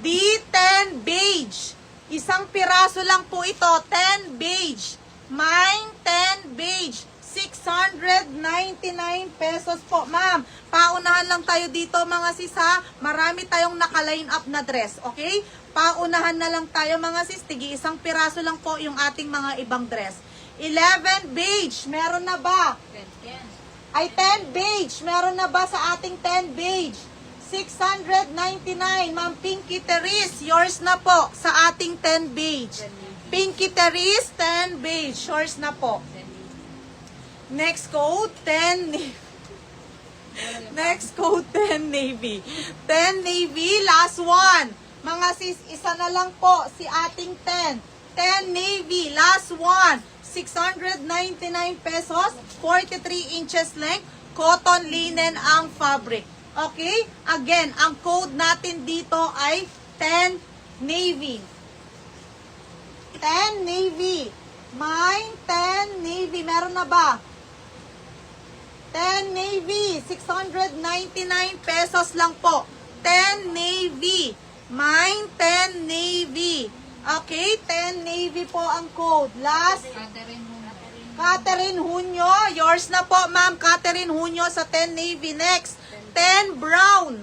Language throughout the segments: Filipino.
D10 beige. Isang piraso lang po ito. 10 beige. Mine 10 beige. 699 pesos po, ma'am. Paunahan lang tayo dito, mga sis, ha. Marami tayong naka-line up na dress, okay? Paunahan na lang tayo, mga sis. Tigi isang piraso lang po yung ating mga ibang dress. 11 beige. Meron na ba? 10 beige. Meron na ba sa ating 10 beige? 699. Ma'am Pinky Teres, yours na po sa ating 10 beige. Pinky Teres, 10 beige. Yours na po. Next code, 10 navy. Next code, 10 navy. 10 navy, last one. Mga sis, isa na lang po si ating 10. 10 navy, last one. 699 pesos, 43 inches length, cotton linen ang fabric. Okay? Again, ang code natin dito ay 10 navy. 10 navy. Mine 10 navy. Meron na ba? 10 navy. 699 pesos lang po. 10 navy. Mine 10 navy. Okay? 10 navy po ang code. Last. Catherine Hunyo. Yours na po, ma'am. Catherine Hunyo sa 10 navy. Next. 10 brown.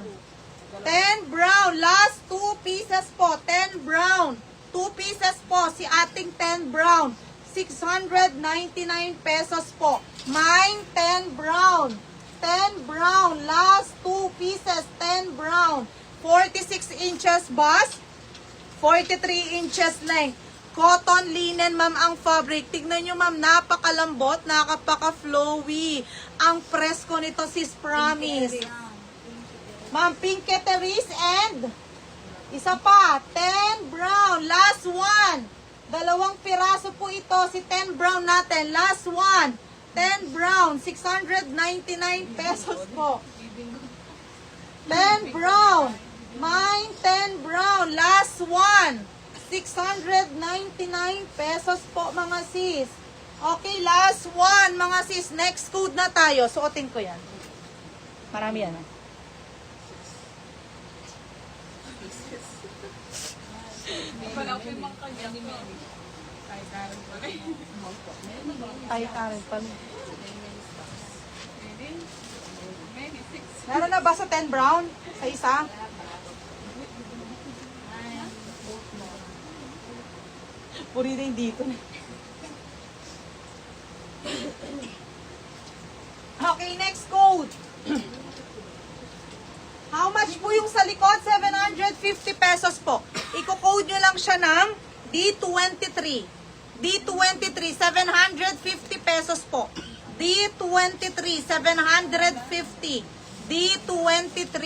10 brown. Last 2 pieces po. 10 brown. 2 pieces po. Si ating 10 brown. 699 pesos po. Mine 10 brown. 10 brown. Last 2 pieces. 10 brown. 46 inches bust. 43 inches length. Cotton linen, ma'am, ang fabric. Tignan nyo, ma'am, napakalambot, napaka-flowy. Ang presko nito, sis, promise. Ma'am, Pinky Teres and isa pa, 10 brown. Last one. Dalawang piraso po ito, si 10 brown natin. Last one. 10 brown, 699 pesos po. 10 brown. Mine, 10 brown. Last one. 699 pesos po, mga sis. Okay, last one, mga sis. Next code na tayo. Suotin ko yan. Marami yan. Ay, Karen pa. Meron na ba sa 10 brown? Sa isa? Puri na yung dito. Okay, next code. How much po yung sa likod? 750 pesos po. Iko-code nyo lang siya ng D23. D23, 750 pesos po. D23, 750. D23.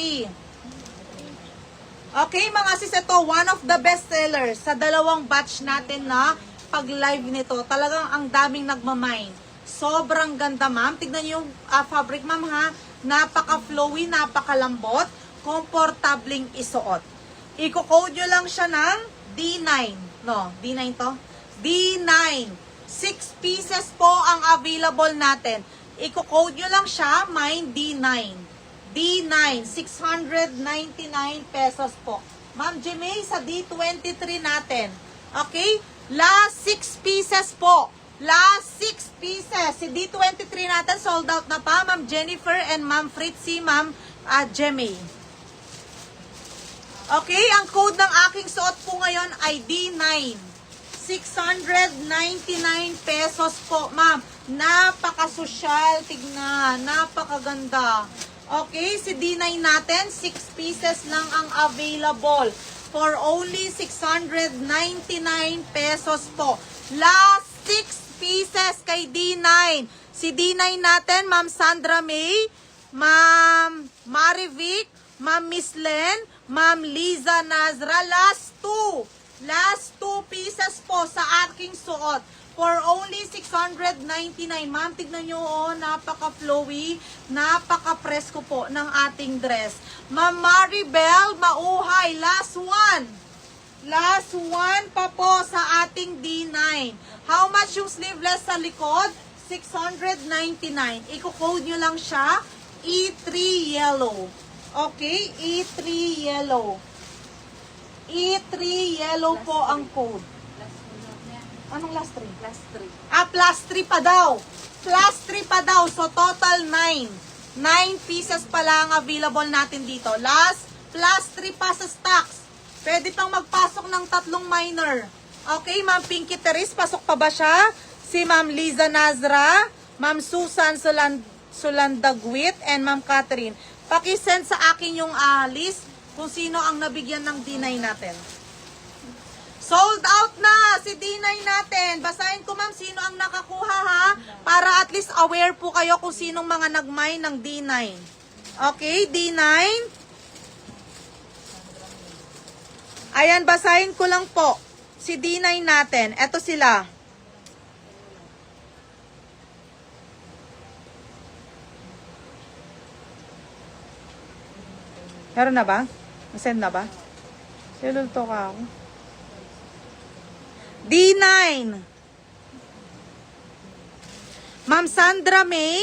Okay, mga sis, ito, one of the best sellers sa dalawang batch natin na pag-live nito. Talagang ang daming nagmamine. Sobrang ganda, ma'am. Tignan niyo yung fabric, ma'am, ha. Napaka-flowy, napakalambot. Komportabling isuot. Iko-code nyo lang siya ng D9. No, D9 to? D9. 6 pieces po ang available natin. Iko-code nyo lang siya, mine D9. D9, 699 pesos po. Ma'am Jimmy, sa D23 natin. Okay? Last 6 pieces po. Last 6 pieces. Si D23 natin, sold out na pa. Ma'am Jennifer and Ma'am Fritzy, Ma'am Jimmy. Okay? Ang code ng aking suot po ngayon ay D9. 699 pesos po, ma'am. Napaka-sosyal. Tignan. Napakaganda. Okay, si D9 natin, 6 pieces lang ang available for only 699 pesos po. Last 6 pieces kay D9. Si D9 natin, Ma'am Sandra May, Ma'am Marivic, Ma'am Miss Len, Ma'am Liza Nazra. Last 2. Last 2 pieces po sa aking suot. For only 699. Ma'am, tignan nyo, oh, napaka-flowy, napaka-presko po ng ating dress. Ma'am Maribel, mauhay, last one. Last one pa po sa ating D9. How much yung sleeveless sa likod? 699. Iko-code nyo lang siya, E3 Yellow. Okay? E3 Yellow. E3 Yellow po ang code. Anong last 3? Plus 3. Plus 3 pa daw. Plus 3 pa daw. So, total 9. 9 pieces pa lang available natin dito. Last, plus 3 pa sa stocks. Pwede pang magpasok ng 3 minor. Okay, Ma'am Pinky Teres, pasok pa ba siya? Si Ma'am Liza Nazra, Ma'am Susan Sulandagwit, and Ma'am Catherine. Pakisend sa akin yung list kung sino ang nabigyan ng D9 natin. Sold out na si D9 natin. Basahin ko, ma'am, sino ang nakakuha, ha? Para at least aware po kayo kung sinong mga nag-mine ng D9. Okay, D9. Ayan, basahin ko lang po. Si D9 natin. Eto sila. Meron na ba? Nasend na ba? Silulto ka ako. D9. Ma'am Sandra May,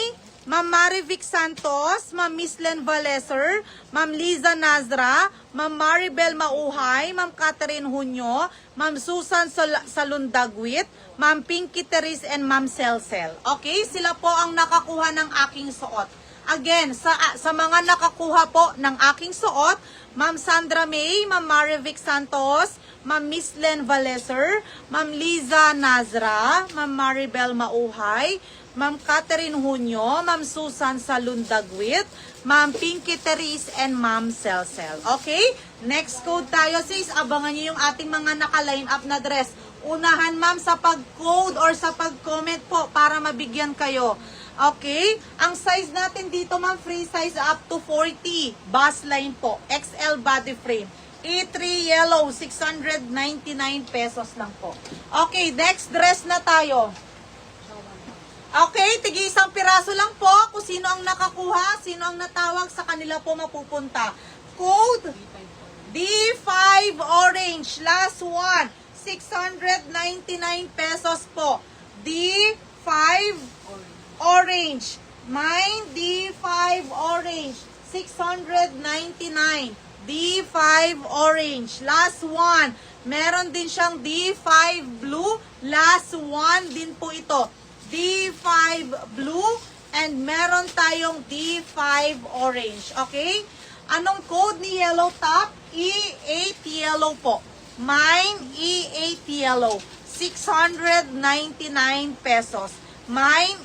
Ma'am Marivic Santos, Ma'am Mislen Valeser, Ma'am Liza Nazra, Ma'am Maribel Mauhay, Ma'am Catherine Hunyo, Ma'am Susan Salundagwit, Ma'am Pinky Teres, and Ma'am Celsel. Okay, sila po ang nakakuha ng aking suot. Again, sa mga nakakuha po ng aking suot, Ma'am Sandra May, Ma'am Marivic Santos, Ma'am Mislen Valeser, Ma'am Liza Nazra, Ma'am Maribel Mauhay, Ma'am Catherine Hunyo, Ma'am Susan Salundagwit, Ma'am Pinky Teres, and Ma'am Celsel. Okay? Next code tayo, sis. Abangan nyo yung ating mga naka-line up na dress. Unahan, ma'am, sa pag-code or sa pag-comment po para mabigyan kayo. Okay? Ang size natin dito, ma'am, free size up to 40. Bus line po. XL body frame. E3 yellow, 699 pesos lang po. Okay, next dress na tayo. Okay, tigi isang piraso lang po. Kung sino ang nakakuha, sino ang natawag, sa kanila po mapupunta. Code D5 orange. Last one. 699 pesos po. D5 orange. Mine, D5 orange. 699. D5 orange. Last one. Meron din siyang D5 blue. Last one din po ito. D5 blue. And meron tayong D5 orange. Okay? Anong code ni Yellow Top? E8 yellow po. Mine, E8 yellow. 699 pesos. Mine,